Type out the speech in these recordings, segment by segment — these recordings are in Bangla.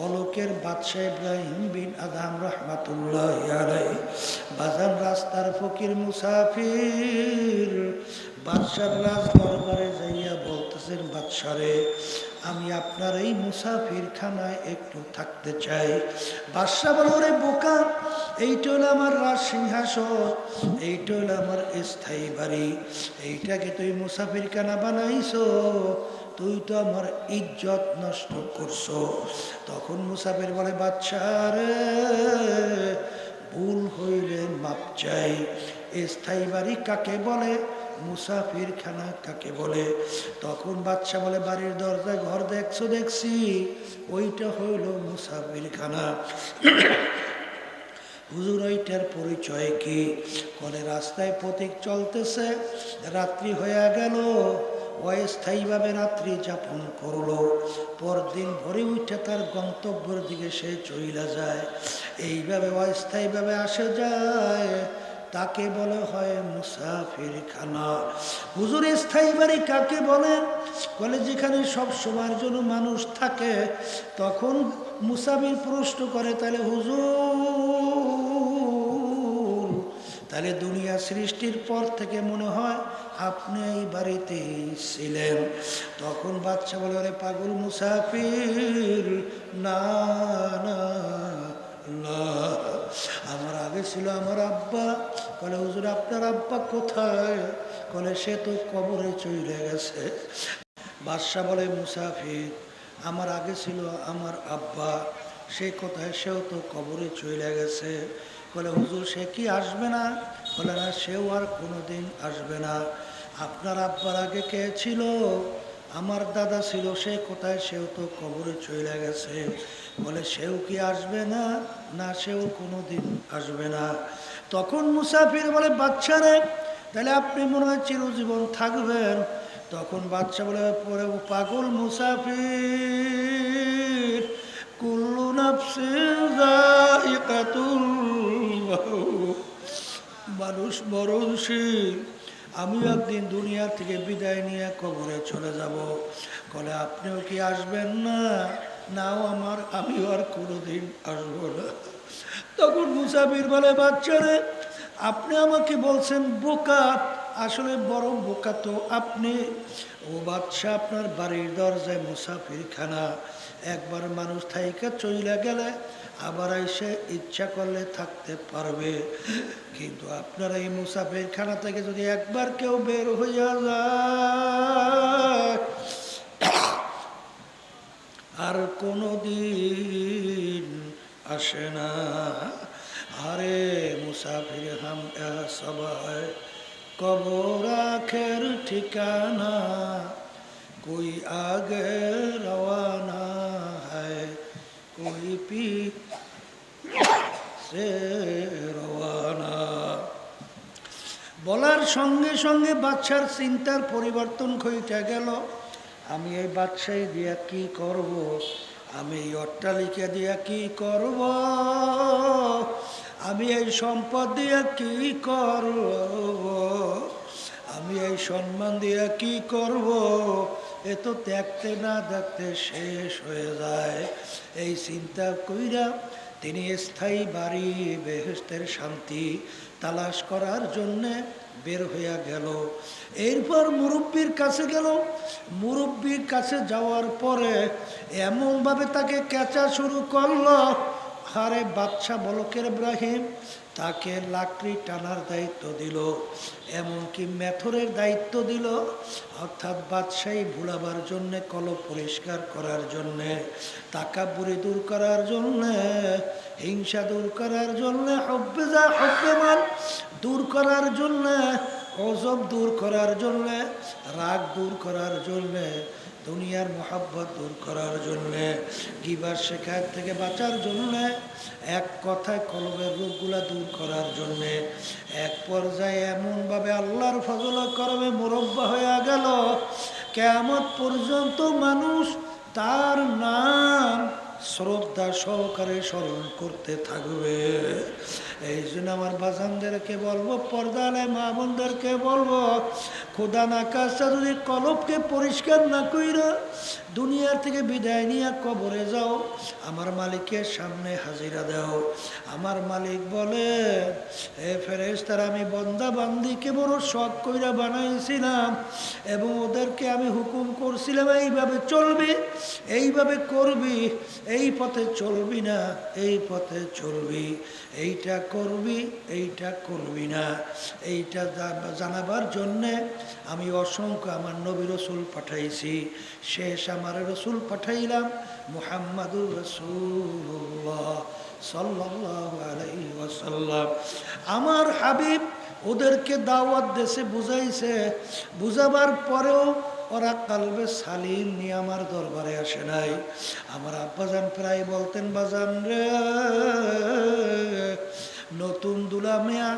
বলকের বাদশাহ ইব্রাহিম বিন আদহাম রহমাতুল্লাহ আলাইহি বাজান রাস্তার ফকির মুসাফির বাদশার রাজ দরবারে যাইয়া বলতেছেন, বাদশারে আমি আপনার এই মুসাফির খানায় একটু থাকতে চাই। বাদশা বলে, ওরে বোকা, এইটা হলো আমার রাজ সিংহাসন, এইটা হলো আমার স্থায়ী বাড়ি, এইটাকে তুই মুসাফির খানা বানাইছো, তুই তো আমার ইজ্জত নষ্ট করছো। তখন মুসাফির বলে, বাদশা রে ভুল হইলে মাপ চাই। স্থায়ী বাড়ি কাকে বলে, মুসাফির খানা কাকে বলে? তখন বাদশা বলে, বাড়ির দরজায় ঘর দেখছো, দেখছি, ওইটা হইল মুসাফির খানা। হুজুর ওইটার পরিচয় কি? বলে, রাস্তায় পথিক চলতেছে, রাত্রি হয়ে গেল, অস্থায়ীভাবে রাত্রি যাপন করলো, পরদিন ভোরে উঠে তার গন্তব্যের দিকে সে চইলা যায়, এইভাবে অস্থায়ীভাবে আসে যায়, তাকে বলা হয় মুসাফির খানা। হুজুর স্থায়ী বাড়ি কাকে বলে? বলে, যেখানে সব সময়ের জন্য মানুষ থাকে। তখন মুসাফির প্রশ্ন করে, তাহলে হুজুর, তাহলে দুনিয়া সৃষ্টির পর থেকে মনে হয় আপনি এই বাড়িতেই ছিলেন। তখন বাদশা বলে, আরে পাগল মুসাফির, না না না, আমার আগে ছিল আমার আব্বা। বলে, হুজুর আপনার আব্বা কোথায়? বলে, সে তো কবরে চলে গেছে। বাদশা বলে, মুসাফির, আমার আগে ছিল আমার আব্বা, সে কোথায়? সেও তো কবরে চলে গেছে। বলে, হুজুর সে কি আসবে না? বলে, না, সেও আর কোনোদিন আসবে না। আপনার আব্বার আগে কে ছিল? আমার দাদা ছিল, সে কোথায়? সেও তো কবরে চলে গেছে। বলে, সেও কি আসবে না? না, সেও কোনোদিন আসবে না। তখন মুসাফির বলে, বাদশা রে, তাহলে আপনি মনে হয় চিরজীবন থাকবেন। তখন বাদশা বলে, পরে পাগল মুসাফির, কুল্লু নাফসিন যায়িকাতুল মাউত, মানুষ মরণশীল, আমি একদিন দুনিয়া থেকে বিদায় নিয়ে কবরে চলে যাব। বলে, আপনিও কি আসবেন না? নাও আমিও আর কোনোদিন আসবো না। তখন মুসাফির বলে, বাচ্চারে, আপনি আমাকে বলছেন বোকা, আসলে বড় বোকা তো আপনি। ও বাদশা, আপনার বাড়ির দরজায় মুসাফির খানা, একবার মানুষ থাইকা চইলা গেলে আবার এসে ইচ্ছা করলে থাকতে পারবে, কিন্তু আপনার এই মুসাফির খানা থেকে যদি একবার কেউ বের হইয়া যায় আর কোনদিন আসে না। আরে মুসাফির হাম সবাই কবর আখের ঠিকানা, कोई आगे रवाना है, कोई पीछे रवाना। বলার সঙ্গে সঙ্গে বাদশার চিন্তার পরিবর্তন ঘটে গেল। আমি এই বাদশাহী দিয়া কি করব? আমি এই অট্টালিকা দিয়া কি করব? আমি এই সম্পদ দিয়া কি করব? আমি এই সম্মান দিয়া কি করব? এ তো দেখতে না দেখতে শেষ হয়ে যায়। এই চিন্তা কইরা তিনি স্থায়ী বাড়ি, বেহেশতের শান্তি তালাশ করার জন্যে বের হইয়া গেল। এরপর মুরব্বির কাছে গেল। মুরব্বির কাছে যাওয়ার পরে এমনভাবে তাকে কেঁচা শুরু করলো, আরে বাদশা বলকের ইব্রাহিম তাকে লাকড়ি টানার দায়িত্ব দিল, এমনকি মেথরের দায়িত্ব দিল, অর্থাৎ বাদশাহী ভুলাবার জন্যে, কলব পরিষ্কার করার জন্যে, তাকাব্বুরি দূর করার জন্যে, হিংসা দূর করার জন্যে, হব্বেজা হব্বেমান দূর করার জন্যে, অজব দূর করার জন্যে, রাগ দূর করার জন্যে, দুনিয়ার মোহাব্বত দূর করার জন্যে, গিবার শেখায়ত থেকে বাঁচার জন্যে, এক কথায় কলবের রোগগুলা দূর করার জন্যে। এক পর্যায়ে এমনভাবে আল্লাহর ফজল করমে মুরব্বা হয়ে গেল, কিয়ামত পর্যন্ত মানুষ তার নাম শ্রদ্ধা সহকারে স্মরণ করতে থাকবে। এই জন্য আমার বাজানদেরকে বলবো, পর্দালে মা বোনদেরকে বলবো, খোদা না কাজটা যদি কলবকে পরিষ্কার না কইরা দুনিয়ার থেকে বিদায় নিয়ে কবরে যাও, আমার মালিকের সামনে হাজিরা দাও। আমার মালিক বলে, এ ফেরেশতারা, আমি বন্দা বান্দিকে বড় শখ কইরা বানাইছিলাম এবং ওদেরকে আমি হুকুম করছিলাম এইভাবে চলবি, এইভাবে করবি, এই পথে চলবি না, এই পথে চলবি, এইটা করবি, এইটা করবি না। এইটা জানাবার জন্যে আমি অসংখ্য আমার নবী রসুল পাঠাইছি। শেষ আমার রসুল পাঠাইলাম মুহাম্মাদুর রাসূলুল্লাহ সাল্লাল্লাহু আলাইহি ওয়াসাল্লাম। আমার হাবিব ওদেরকে দাওয়াত দেশে বুঝাইছে, বুঝাবার পরেও ওরা কালবে সালিম নিয়ে আমার দরবারে আসে নাই। আমার আব্বাজান প্রায় বলতেন, বাজান রে, নতুন দুলা মেয়া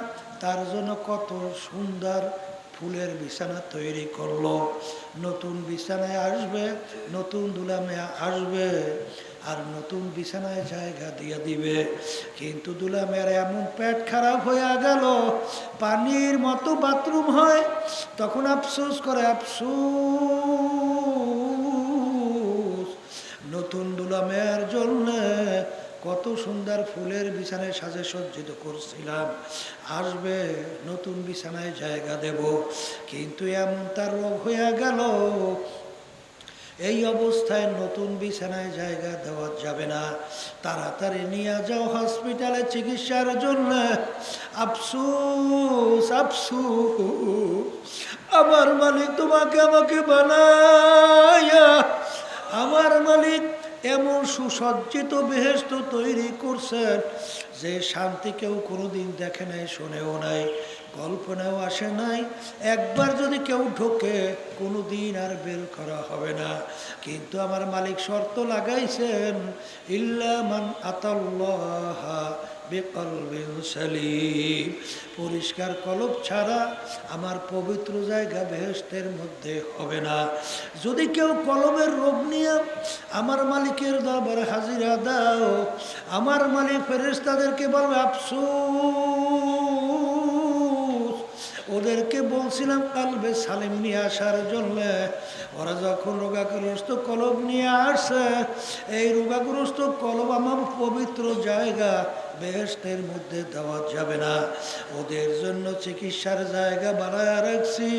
তার জন্য কত সুন্দর ফুলের বিছানা তৈরি করলো, নতুন বিছানায় আসবে, নতুন দুলা মেয়া আসবে আর নতুন বিছানায় জায়গা দিয়ে দিবে। কিন্তু দুলা মেয়ের এমন পেট খারাপ হয়ে গেল, পানির মতো বাথরুম হয়, তখন আফসোস করে, আফসোস, নতুন দুলা মেয়ের জন্য কত সুন্দর ফুলের বিছানায় সাজে সজ্জিত করছিলাম, আসবে, নতুন বিছানায় জায়গা দেব, কিন্তু এমন তার রোগ হয়ে গেল, এই অবস্থায় নতুন বিছানায় জায়গা দেওয়া যাবে না, তাড়াতাড়ি নিয়ে যাও হসপিটালে চিকিৎসার জন্য। আফসোস, আফসোস, আমার মালিক তোমাকে আমাকে বানায়া, আমার মালিক এমন সুসজ্জিত বেহেশত তৈরি করছেন যে শান্তি কেউ কোনোদিন দেখে নাই, শোনেও নাই, কল্পনাও আসে নাই। একবার যদি কেউ ঢোকে কোনোদিন আর বের করা হবে না। কিন্তু আমার মালিক শর্ত লাগাইছেন, ইল্লা মান আতাল্লাহ বিকলবিন সালিম, পরিষ্কার কলব ছাড়া আমার পবিত্র জায়গা বেহেশতের মধ্যে হবে না। যদি কেউ কলবের রোগ নিয়ে আমার মালিকের দরবারে হাজিরা দাও, আমার মালিক ফেরেশতাদেরকে বলবে, আফসোস, ওদেরকে বলছিলাম কালবে সালিম নিয়ে আসার জন্য, ওরা যখন রোগাগ্রস্ত কলব নিয়ে আসে, এই রোগাগ্রস্ত কলব আমার পবিত্র জায়গা বেহেশতের মধ্যে দেওয়া যাবে না। ওদের জন্য চিকিৎসার জায়গা বানায় রাখছি,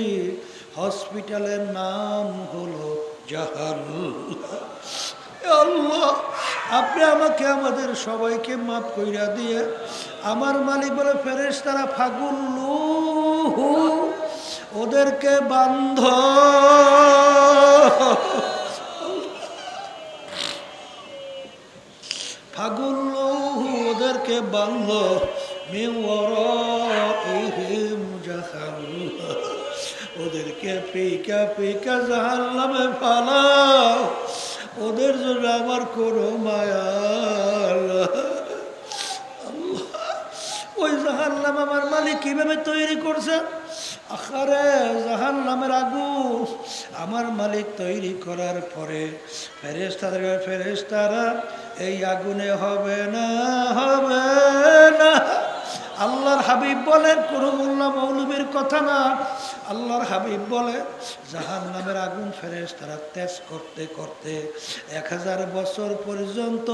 হসপিটালের নাম হলো জাহান্নাম। আল্লাহ, আপনি আমাকে আমাদের সবাইকে মাফ কইরা দিয়ে, আমার মালিক বলে, ফেরেশতারা ফাগুল্লু, ওদেরকে বান্ধ, ফাগুল্লু, ওদেরকে বান্ধ, মিন ওয়ারাইহিম জাহান্নাম, ওদেরকে পিকা পিকা জাহান্নামে ফালাও, ওদের জন্য আমার কোনো মায়া। ওই জাহান্নাম আমার মালিক কিভাবে তৈরি করছে? আখারে জাহান্নামের আগুন আমার মালিক তৈরি করার পরে ফেরেশতারা এই আগুনে হবে না, হবে না। আল্লাহর হাবিব বলেন, কোন মোল্লা মৌলবীর কথা না, আল্লাহর হাবিব বলে, জাহান্নামের আগুন ফেরেশতারা তেজ করতে করতে 1000 বছর পর্যন্ত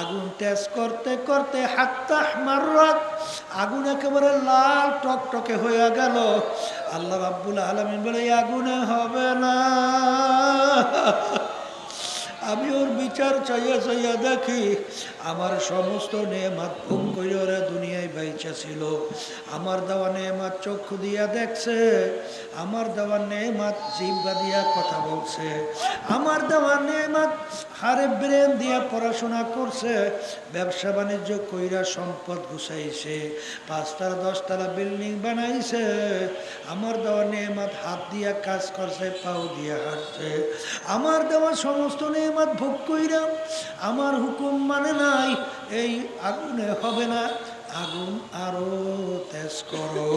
আগুন তেজ করতে করতে হাত্তা মাররাত, আগুন একেবারে লাল টকটকে হয়ে গেল। আল্লাহ রাব্বুল আলামিন বলে, এই আগুনে হবে না। আমি ওর বিচার চাইয়া চাইয়া দেখি, আমার সমস্ত নেয়ামত ভোগ করে ওরা দুনিয়ায় বাইচা ছিল, আমার দেওয়া নেয়ামত চক্ষু দিয়া দেখছে, আমার দেওয়া নেয়ামত জিহ্বা দিয়া কথা বলছে, আমার দেওয়া নেয়ামত হারে ব্রেন দিয়া পড়াশোনা করছে, ব্যবসা বাণিজ্য কইরা সম্পদ গুছাইছে, 5 তলা 10 তলা বিল্ডিং বানাইছে, আমার দেওয়া নেয়ামত হাত দিয়া কাজ করছে, পাও দিয়া হাঁটছে, আমার দেওয়া সমস্ত নেয়ামত ভোগ কইরা আমার হুকুম মানে নাই, এই আগুনে হবে না। আগুন আরো তেজ করো।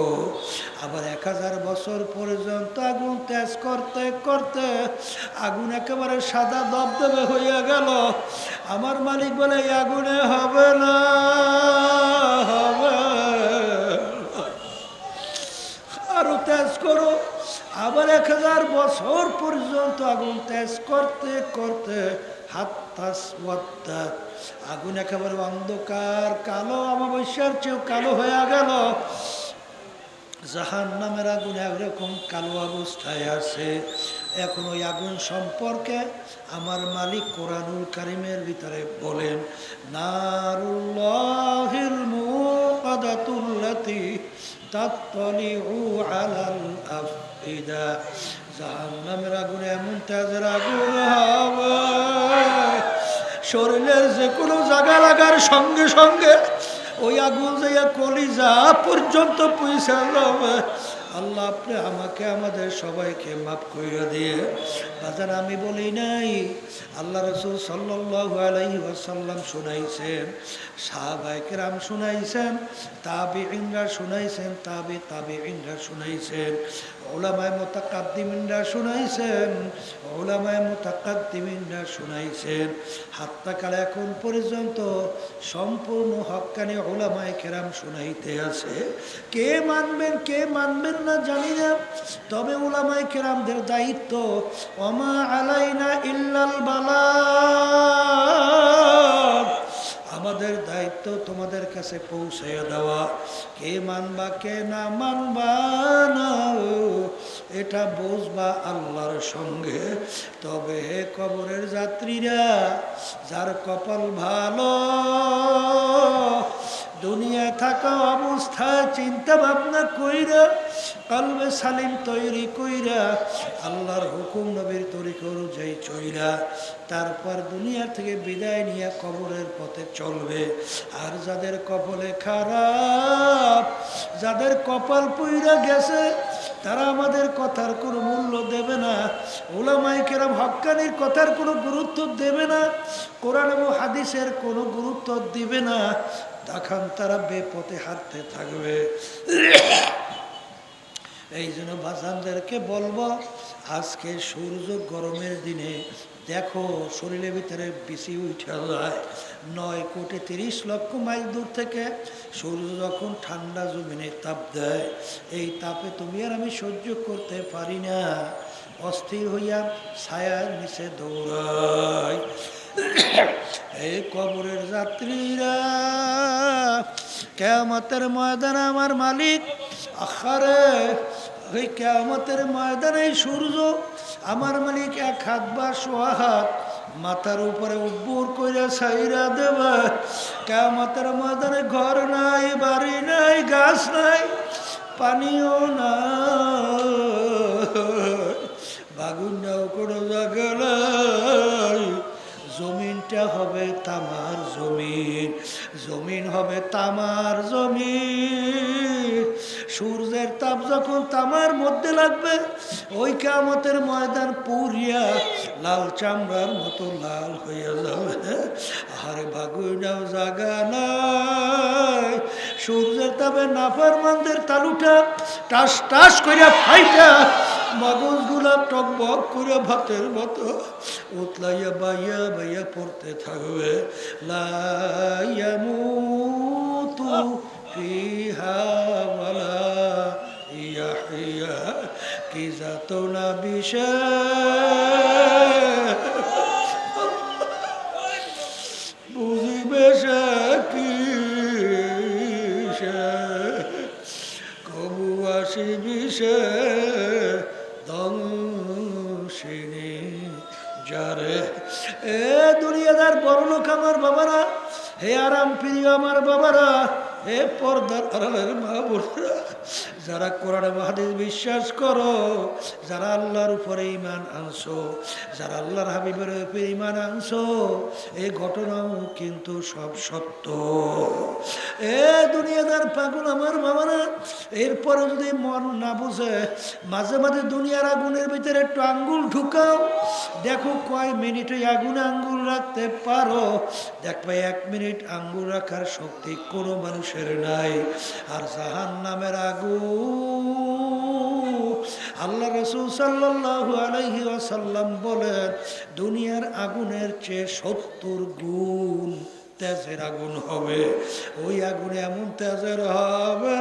আবার 1000 বছর পর্যন্ত আগুন তেজ করতে করতে আগুন একেবারে সাদা দবদবে হইয়া গেল। আমার মালিক বলে এই আগুনে হবে না, হবে আরো তেজ করো। আবার 1000 বছর পর্যন্ত আগুন তেজ করতে করতে আগুন একেবারে অন্ধকার কালো, অমাবস্যার চেয়েও কালো হয়ে গেল। জাহান্নামের আগুন একরকম কালো অবস্থায় আছে। এখন ওই আগুন সম্পর্কে আমার মালিক কোরআনুল কারীমের ভিতরে বলেন, নারুল্লাহিল মুকাদাতুল্লাতী তাত্তালিউ আলাল আফইদা। জাহান্নামের আগুন এমন তেজের আগুন হবে, শরীরের যে কোনো জায়গা লাগার সঙ্গে সঙ্গে ওই আগুন যাইয়া কলিজা পর্যন্ত পৌঁছে যাবে। আল্লাহ আপনি আমাকে আমাদের সবাইকে মাফ করে দিয়ে বাজার আমি বলি নাই, আল্লাহ রাসূল সাল্লাল্লাহু আলাইহি ওয়াসাল্লাম শুনাইছেন, সাহাবায়ে কেরাম শুনাইছেন, তাবিঈনরা শুনাইছেন, তাবিঈনরা শুনাইছেন, উলামায়ে মুতাকাদ্দিমিনরা শুনাইছেন, উলামায়ে মুতাকাদ্দিমিনরা শুনাইছেন। হাত্তাকাল এখন পর্যন্ত সম্পূর্ণ হক্কানি উলামায়ে কেরাম শুনাইতে আছে। কে মানবেন কে মানবেন না জানি না, তবে উলামায়ে কেরামদের দায়িত্ব, ওমা আলাইনা ইল্লাল বালাগ, আমাদের দায়িত্ব তোমাদের কাছে পৌঁছে দেওয়া। কে মানবা কে না মানবা না এটা বুঝবা আল্লাহর সঙ্গে। তবে হে কবরের যাত্রীরা, যার কপাল ভালো, দুনিয়ায় থাকা অবস্থায় চিন্তা ভাবনা কইরা কলবে সালিম তৈরি কইরা আল্লাহর হুকুম নবীর তরিকা অনুযায়ী চইরা তারপর দুনিয়া থেকে বিদায় নিয়ে কবরের পথে চলবে। আর যাদের কপালে খারাপ, যাদের কপাল পুইরা গেছে, তারা আমাদের কথার কোনো মূল্য দেবে না, উলামায়ে কেরাম হক্কানির কথার কোনো গুরুত্ব দেবে না, কোরআন এবং হাদিসের কোনো গুরুত্ব দিবে না। তখন তারা বেপথে হাঁটতে থাকবে। এই জন্য বাজানদেরকে বলবো, আজকে সূর্য গরমের দিনে দেখো শরীরের ভিতরে বেশি উঠে যায়। 9,30,00,000 মাইল দূর থেকে সূর্য যখন ঠান্ডা জমিনে তাপ দেয়, এই তাপে তুমি আর আমি সহ্য করতে পারি না, অস্থির হইয়া ছায়ার নিচে দৌড়াই। এই কবরের যাত্রীরা, কিয়ামতের ময়দানে আমার মালিক, আখারে ওই কিয়ামতের ময়দানে সূর্য আমার মালিক 1 হাত বা 1.5 হাত মাথার উপরে উব্বুর করে ছাইরা দেবে। কিয়ামতের ময়দানে ঘর নাই, বাড়ি নাই, গাছ নাই, পানিও নাই, বাগুনটাও কোনো জায়গা নাই। জমিনটা হবে তামার জমিন, জমিন হবে তামার জমিন। সূর্যের তাপ যখন তামার মধ্যে লাগবে, ওই কিয়ামতের ময়দান পুরিয়া লাল চামড়ার মতো লাল হয়ে যাবে। আরে বাগুনাও জায়গা নাই। সূর্যের তাপে নাফরমানদের তালুটা টাস টাস কইরা ফাইটা মগজগুলা টকবক করে ভাতের মতো উতলাইয়া বাইয়া বাইয়া পড়তে থাকবে। লা ইয়ামুতু ফিহা ওয়ালা ইয়াহইয়া, কি যাতনা বিষয় বুঝিবে সে কি, কবু আসিবি সে দংশিনী যারে। এ দুনিয়াদার বড় লোক আমার বাবারা, হে আরাম প্রিয় আমার বাবারা, হে পর্দার আড়ালের মা বোনেরা, যারা কোরআন এবং হাদিস বিশ্বাস করো, যারা আল্লাহর উপরে ঈমান আনছো, যারা আল্লাহর হাবিবের উপরে ঈমান আনছো, এই ঘটনাও কিন্তু সব সত্য। এ দুনিয়াদার পাগল আমার বাবারা, এরপরে যদি মন না বুঝে, মাঝে মাঝে দুনিয়ার আগুনের ভিতরে একটু আঙ্গুল ঢুকাও, দেখো কয় মিনিটে আগুনে আঙ্গুল রাখতে পারো। দেখবে 1 মিনিট আঙ্গুল রাখার শক্তি কোনো মানুষের নাই। আর জাহান্নামের আগুন, আল্লাহ রাসূল সাল্লাল্লাহু আলাইহি ওয়াসাল্লাম বলেন, দুনিয়ার আগুনের চেয়ে 70 গুণ তেজের আগুন হবে। ওই আগুনে এমন তেজের হবে,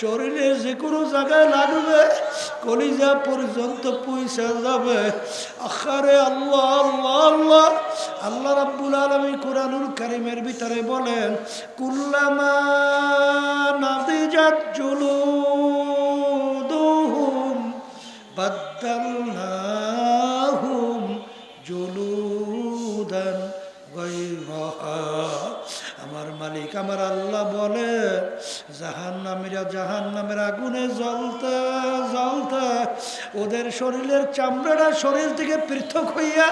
শরীরের যে কোনো জায়গায় লাগবে, কলিজা পর্যন্ত পৌঁছে যাবে। আখারে আল্লাহ আল্লাহ আল্লাহ, আল্লাহ রাব্বুল আলামিন কুরআনুল কারীমের ভিতরে বলেন, কুল্লামা নাদিজাত জুলুদুহুম বাদদালনাহুম জুলুদান গায়রাহা। আমার মালিক আমার আল্লাহ বলে, জাহান্নামীরা জাহান্নামের আগুনে জ্বলতে জ্বলতে ওদের শরীরের চামড়াটা শরীর থেকে পৃথক হইয়া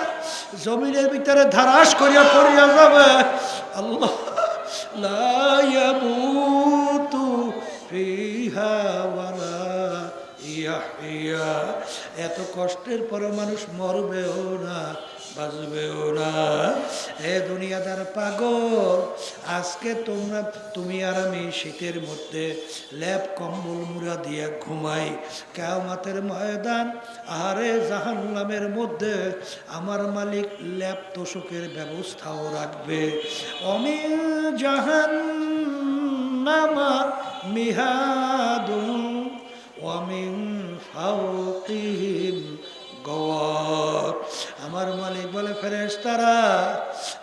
জমিনের ভিতরে ধারাস করিয়া পড়িয়া যাবে। আল্লাহ লা ইয়ামুতু ফিহা ওয়ালা ইয়াহইয়া। এত কষ্টের পরে মানুষ মরবেও না, বাঁচবেও না। হে দুনিয়াদার পাগল, আজকে তুমি আর আমি শীতের মধ্যে লেপ কম্বল মুড়া দিয়ে ঘুমাই, কিয়ামতের ময়দান আহারে জাহান্নামের মধ্যে আমার মালিক লেপ তোষকের ব্যবস্থাও রাখবে। অমিন জাহান্নামা মিহাদুন ওয়ামিন ফাওকিহিম গওয়ার। আমার মালিক বলে, ফেরেশতারা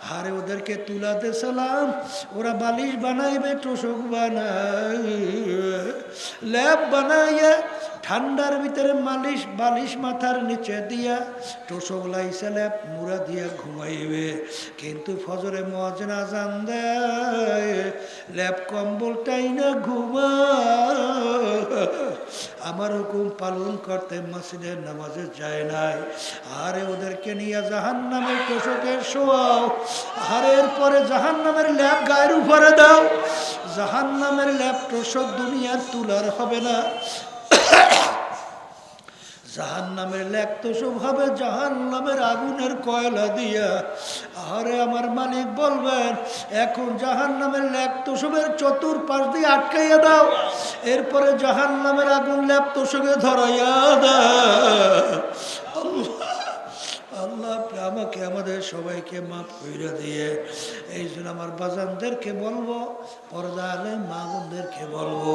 হারে ওদেরকে তুলাতে সালাম, ওরা বালিশ বানাইবে, তোষক বানাইবে, ল্যাব বানাইয়া ঠান্ডার ভিতরে বালিশ মাথার নিচে দিয়া তোষক লাইছে ল্যাব মুড়া দিয়া ঘুমাইবে। কিন্তু ফজরে মুয়াজ্জিন আযান দেয়, ল্যাব কম্বলটাই না ঘুমা। আমার হুকুম পালন করতে মসজিদের নামাজে যায় নাই। আরে ওদেরকে নিয়ে জাহান্নামের তোষকে শোয়াও, আরে এরপরে জাহান্নামের ল্যাব গায়ের উপরে দাও। জাহান্নামের ল্যাব তোষক দুনিয়ার তুলার হবে না, জাহান্নামের ল্যাব তোষক হবে জাহান্নামের আগুনের কয়লা দিয়া। আরে আমার মালিক বলবেন, এখন জাহান্নামের ল্যাব তোষকের চতুর্পাশ দিয়ে আটকাইয়া দাও, এরপরে জাহান্নামের আগুন ল্যাব তোষকে ধরাইয়া দাও। আল্লাহ আমাকে আমাদের সবাইকে মাফ কইরা দিয়ে, এই জন্য আমার বাজানদেরকে বলবো, পর্দা আলেম মা বোনদেরকে বলবো,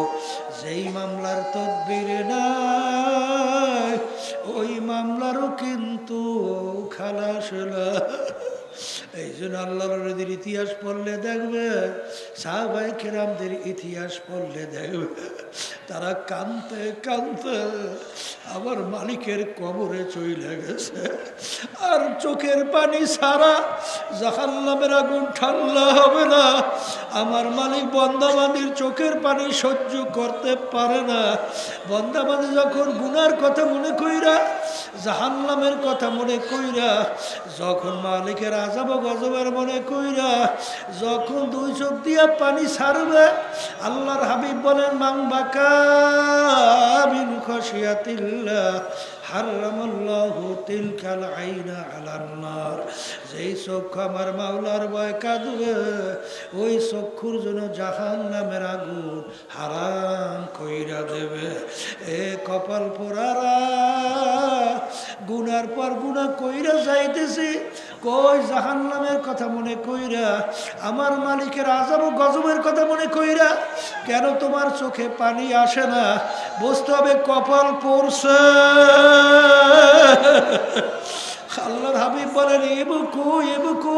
যেই মামলার তদবির নাই ওই মামলারও কিন্তু খালাস হলো। এই জন্য আল্লাহর নবীর ইতিহাস পড়লে দেখবে, সাহাবায়ে কেরামদের ইতিহাস পড়লে দেখবে, তারা কাঁদতে কাঁদতে আমার মালিকের কবরে চলে গেছে। আর চোখের পানি ছাড়া জাহান্নামের আগুন ঠান্ডা হবে না। আমার মালিক বন্দাবান্দির চোখের পানি সহ্য করতে পারে না। বন্দাবান্দি যখন গুনার কথা মনে কইরা, জাহান্নামের কথা মনে কইরা, যখন মালিকের আযাব গজবের মনে কইরা, যখন 2 চোখ দিয়া পানি ছাড়বে, আল্লাহর হাবিব বলেন, মান বাকা মিন খাশিয়াতিল্লাহ হারামাল্লাহু তিলকাল আইনা আলান নার। যেই চক্ষু আমার মাওলার ভয় কাঁদবে, ওই চক্ষুর জন্য জাহান্নামের আগুন হারাম কইরা দেবে। এ কপাল পোড়ারা, গুনার পর গুনাহ কইরা যাইতেছি, কই জাহান্নামের কথা মনে কইরা, আমার মালিকের আযাব গজবের কথা মনে কইরা কেন তোমার চোখে পানি আসে না? বুঝতে হবে কপাল পড়ছে। আল্লাহর হাবিব বলেন, ইবকু ইবকু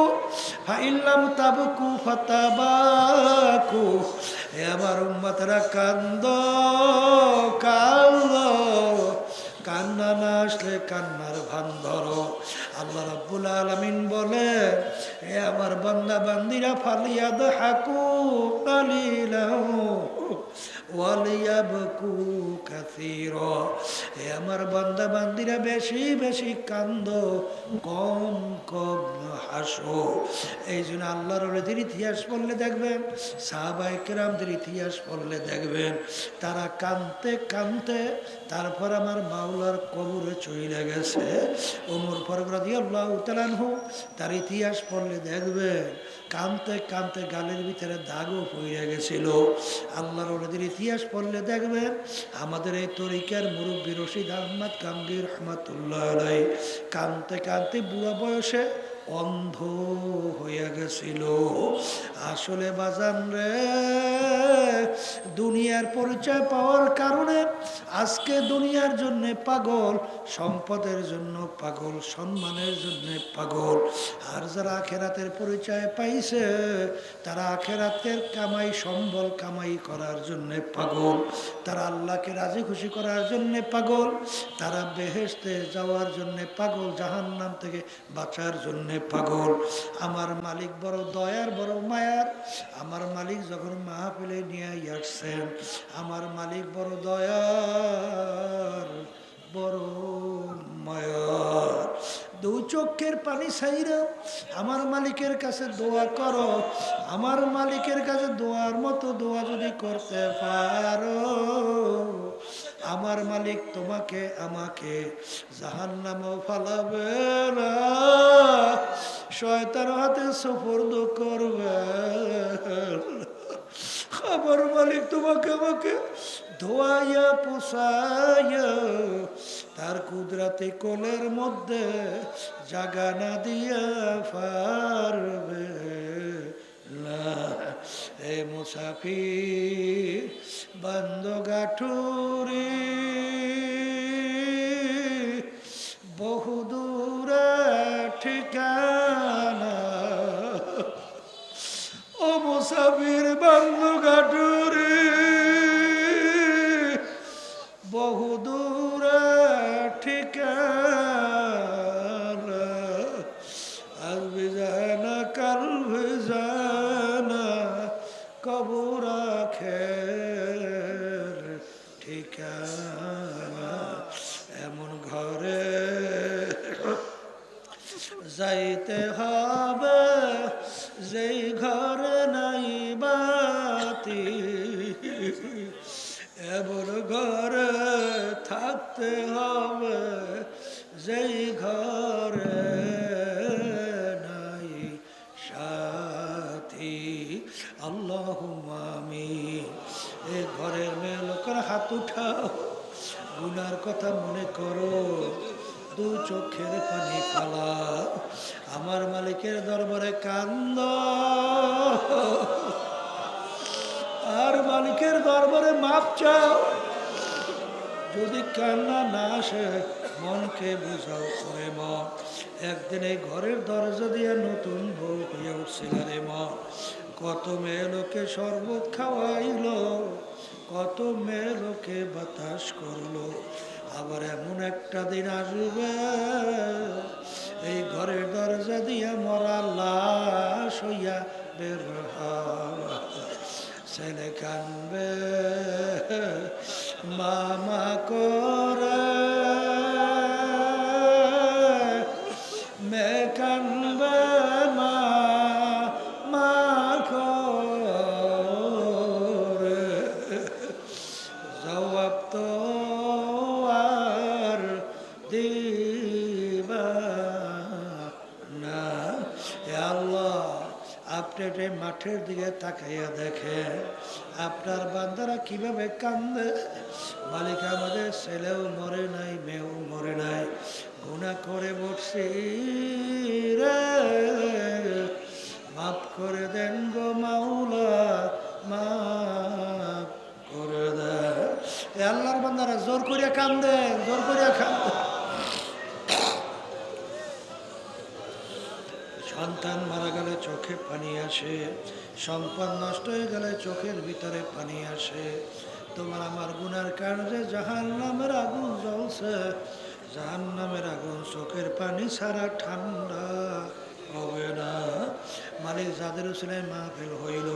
ফাইল্লাম তাবকু ফাতাবাকু। হে আমার উম্মতরা, কান্দো কান্দো, কান্না না আসলে কান্নার ভান ধরো। আল্লাহ রাব্বুল আলামিন বলে, হে আমার বান্দা বান্দিরা, ফালিয়াদহাকু কালিলাহু ওয়ালিয়াবকু কাসীরা। হে আমার বান্দা বান্দিরা বেশি বেশি কান্দো, কম কম হাসো। এই জন্য আল্লাহর ওলিদের ইতিহাস পড়লে দেখবেন, সাহাবায়ে কেরামদের ইতিহাস পড়লে দেখবেন, তারা কাঁদতে কাঁদতে তারপর আমার মাওলার কবরে চলে গেছে। ওমর ফারুক রাদিয়াল্লাহু তাআলা আনহু, তার ইতিহাস পড়লে দেখবেন কাঁদতে কাঁদতে গালের ভিতরে দাগও পড়ে গেছিল। আল্লাহর ওলিদের ইতিহাস পড়লে দেখবেন, আমাদের এই তরিকার মুরব্বী রশিদ আহমদ কামগি রহমাতুল্লাহ আলাইহি কাঁদতে কাঁদতে বুড়া বয়সে অন্ধ হয়ে গেছিল। আসলে বাজান রে, দুনিয়ার পরিচয় পাওয়ার কারণে আজকে দুনিয়ার জন্য পাগল, সম্পদের জন্য পাগল, সম্মানের জন্য পাগল। আর যারা আখেরাতের পরিচয় পাইছে, তারা আখেরাতের কামাই সম্বল কামাই করার জন্য পাগল, তারা আল্লাহকে রাজি খুশি করার জন্য পাগল, তারা বেহেশতে যাওয়ার জন্য পাগল, জাহান্নাম থেকে বাঁচার জন্য পাগল। আমার মালিক বড় দয়ার, বড় মায়ার। আমার মালিক যখন মাহফিলে নিয়ে আসছেন, আমার মালিক বড় দয়ার, বড় মায়ার। দু চোখের পানি ছাইরা আমার মালিকের কাছে দোয়া করো। আমার মালিকের কাছে দোয়ার মতো দোয়া যদি করতে পারো, আমার মালিক তোমাকে আমাকে জাহান্নামে ফালাবে না, শয়তানের হাতে সুপর্দ করবে। আমার মালিক তোমাকে আমাকে ধোয়াইয়া পোষাইয়া তার কুদরতে কোলের মধ্যে জাগা না দিয়া পারবে না। এ মুসাফির বান্দো গাঠুরি, বহুদূরে ঠিকানা। ও মুসাফির বান্দো গাঠুরি, বহুদূরে ঠিকানা। আজ বিজানা কাল বিজানা, কবর আখের ঠিকানা। এমন ঘরে যাইতে হবে যেই ঘরে নাই বাতি, এমন ঘরে থাকতে হবে যেই ঘরে নাই সাথী। আল্লাহুম্মা আমিন। এ ঘরের মেয়ে লোকের হাত উঠাও, গুনার কথা মনে করো, দু চোখের পানি ফালা, আমার মালিকের দরবারে কান্দ, আর মালিকের দরবারে মাপ চাও। যদি কান্না না আসে, মনকে বুঝাও করে মন। একদিন এই ঘরের দরজা দিয়ে নতুন বউ হয়ে উঠছিল রে মন। কত মেয়ে লোকে শরবত খাওয়াইলো, কত মেয়ে লোকে বাতাস করলো। আবার এমন একটা দিন আসবে, এই ঘরের দরজা দিয়ে মরা লাশ হইয়া বের হওয়া। ছেলে কানবে মামা করে, মেয়ে কানবে মা করে। জবাব তো আর দিবা না। হে আল্লাহ, আপনি মাঠের দিকে তাকাইয়া দেখেন আপনার বান্দারা কিভাবে কান্দে। মালিক, আমাদের ছেলেও মরে নাই, মেয়েও মরে নাই, গুনাহ করে বসছি রে, মাফ করে দেন গো মাওলা, মাফ করে দেন। এ আল্লাহর বান্দারা জোর করিয়া কান্দে, জোর করিয়া কান্দে। সন্তান মারা গেলে চোখে পানি আসে, সম্পদ নষ্ট হয়ে গেলে চোখের ভিতরে পানি আসে। তোমার আমার গুনার কারণে জাহান্নামের আগুন জ্বলছে, জাহান্নামের আগুন চোখের পানি ছাড়া ঠান্ডা হবে না। মালিক যাদের উসিলায় মাহফিল হইল,